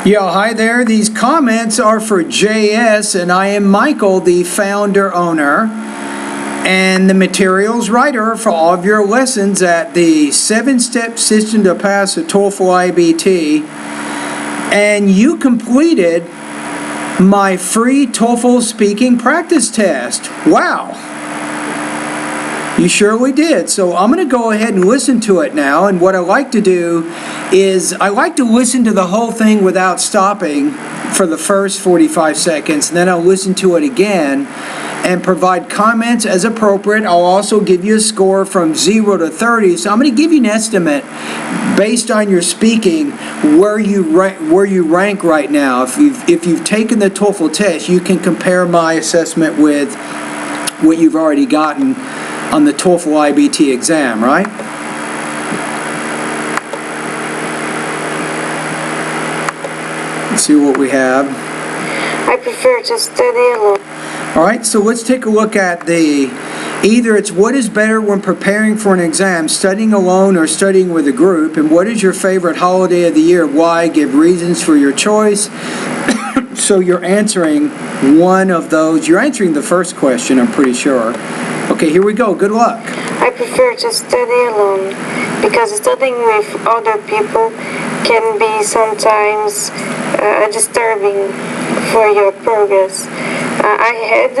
Yeah, hi there. These comments are for JS, and I am Michael, the founder, owner, and the materials writer for all of your lessons at the 7-step system to pass the TOEFL IBT. And you completed my free TOEFL speaking practice test. Wow. You surely did. So I'm going to go ahead and listen to it now. And what I like to do is I like to listen to the whole thing without stopping for the first 45 seconds. And then I'll listen to it again and provide comments as appropriate. I'll also give you a score from 0 to 30. So I'm going to give you an estimate based on your speaking where you rank right now. If you've taken the TOEFL test, you can compare my assessment with what you've already gotten on the TOEFL IBT exam, right? Let's see what we have. I prefer to study alone. All right, so let's take a look at either it's what is better when preparing for an exam, studying alone or studying with a group, and what is your favorite holiday of the year, why, give reasons for your choice. So you're answering one of those. You're answering the first question, I'm pretty sure. Okay, here we go. Good luck. I prefer to study alone because studying with other people can be sometimes disturbing for your progress. I had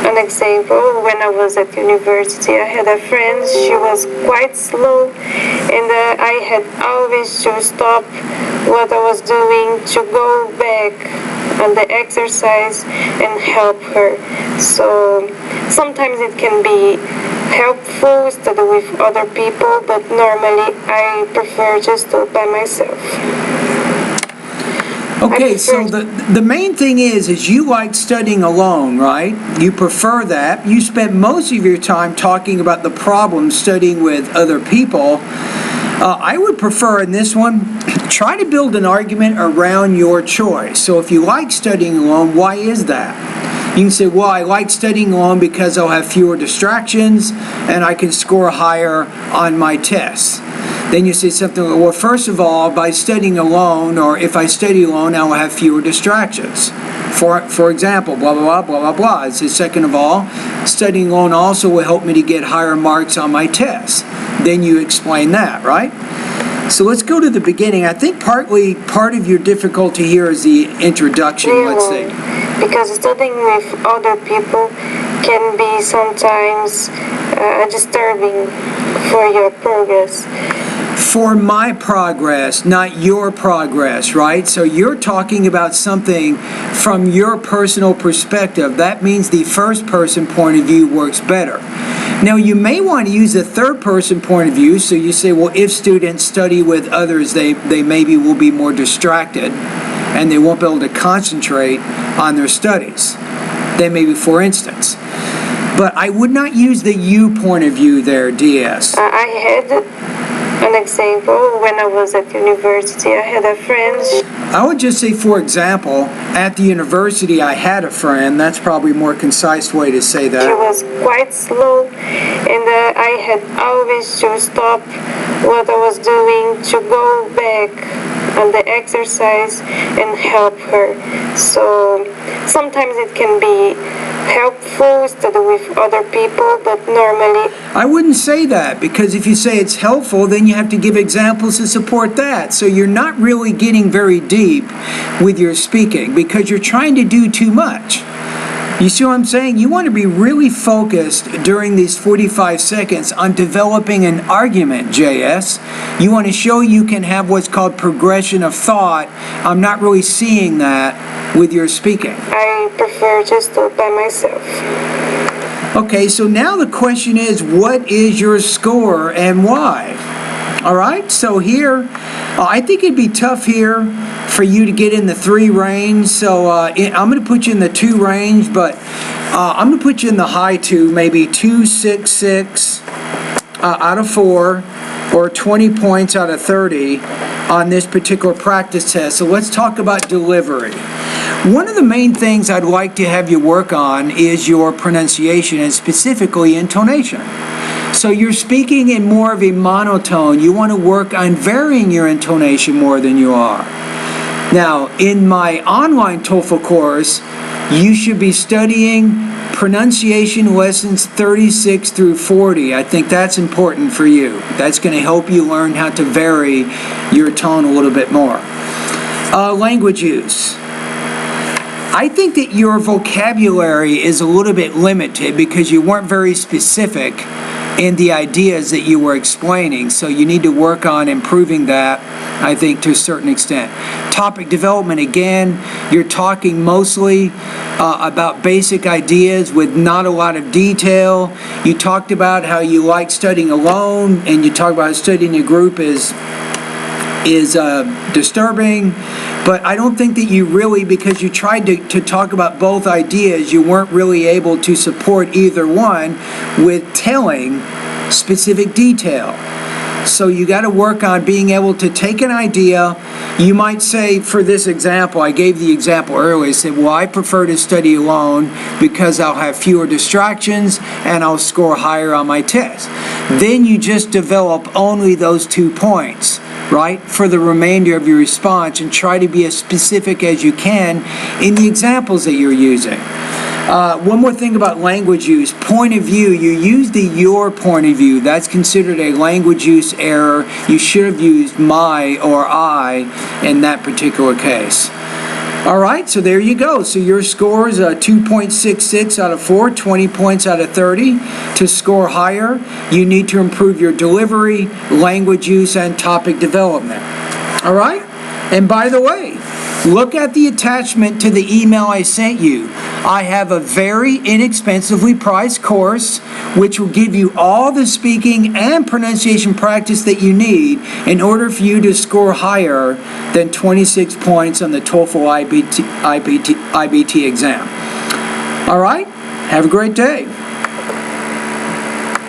an example when I was at university. I had a friend, she was quite slow, and I had always to stop what I was doing to go back on the exercise and help her. So sometimes it can be helpful to study with other people, but normally I prefer just to by myself. Okay, so the main thing is you like studying alone, right? You prefer that. You spend most of your time talking about the problem studying with other people. I would prefer in this one, try to build an argument around your choice. So if you like studying alone, why is that? You can say, well, I like studying alone because I'll have fewer distractions and I can score higher on my tests. Then you say something like, well, first of all, by studying alone, or if I study alone, I will have fewer distractions. For example, blah, blah, blah, blah, blah, blah. It says, second of all, studying alone also will help me to get higher marks on my tests. Then you explain that, right? So let's go to the beginning. I think part of your difficulty here is the introduction, let's see. Because studying with other people can be sometimes disturbing for your progress. For my progress, not your progress, right? So you're talking about something from your personal perspective. That means the first person point of view works better. Now you may want to use the third person point of view, so you say, well, if students study with others, they maybe will be more distracted and they won't be able to concentrate on their studies. Then maybe, for instance. But I would not use the you point of view there, DS. I had an example when I was at university. I had a friend. I would just say, for example, at the university I had a friend. That's probably a more concise way to say that. She was quite slow, and I had always to stop what I was doing to go back on the exercise and help her. So sometimes it can be helpful to study with other people, but normally I wouldn't say that, because if you say it's helpful, then you have to give examples to support that. So you're not really getting very deep with your speaking because you're trying to do too much. You see what I'm saying? You want to be really focused during these 45 seconds on developing an argument, JS. You want to show you can have what's called progression of thought. I'm not really seeing that with your speaking. I prefer just to by myself. Okay, so now the question is, what is your score and why? All right, so here, I think it'd be tough here for you to get in the 3 range, so I'm going to put you in the 2 range, but I'm going to put you in the high 2, maybe 266 out of 4, or 20 points out of 30 on this particular practice test. So let's talk about delivery. One of the main things I'd like to have you work on is your pronunciation, and specifically intonation. So you're speaking in more of a monotone. You want to work on varying your intonation more than you are. Now, in my online TOEFL course, you should be studying pronunciation lessons 36 through 40. I think that's important for you. That's going to help you learn how to vary your tone a little bit more. Language use. I think that your vocabulary is a little bit limited because you weren't very specific in the ideas that you were explaining, so you need to work on improving that, I think, to a certain extent. Topic development, again, you're talking mostly about basic ideas with not a lot of detail. You talked about how you like studying alone, and you talked about how studying in a group is disturbing, but I don't think that you really, because you tried to talk about both ideas, you weren't really able to support either one with telling specific detail. So you got to work on being able to take an idea. You might say, for this example, I gave the example earlier, I said, well, I prefer to study alone because I'll have fewer distractions and I'll score higher on my test. Then you just develop only those 2 points, right, for the remainder of your response, and try to be as specific as you can in the examples that you're using. One more thing about language use. Point of view. You use the your point of view. That's considered a language use error. You should have used my or I in that particular case. All right, so there you go. So your score is a 2.66 out of 4, 20 points out of 30. To score higher, you need to improve your delivery, language use, and topic development. All right? And by the way, look at the attachment to the email I sent you. I have a very inexpensively priced course which will give you all the speaking and pronunciation practice that you need in order for you to score higher than 26 points on the TOEFL IBT exam. All right? Have a great day.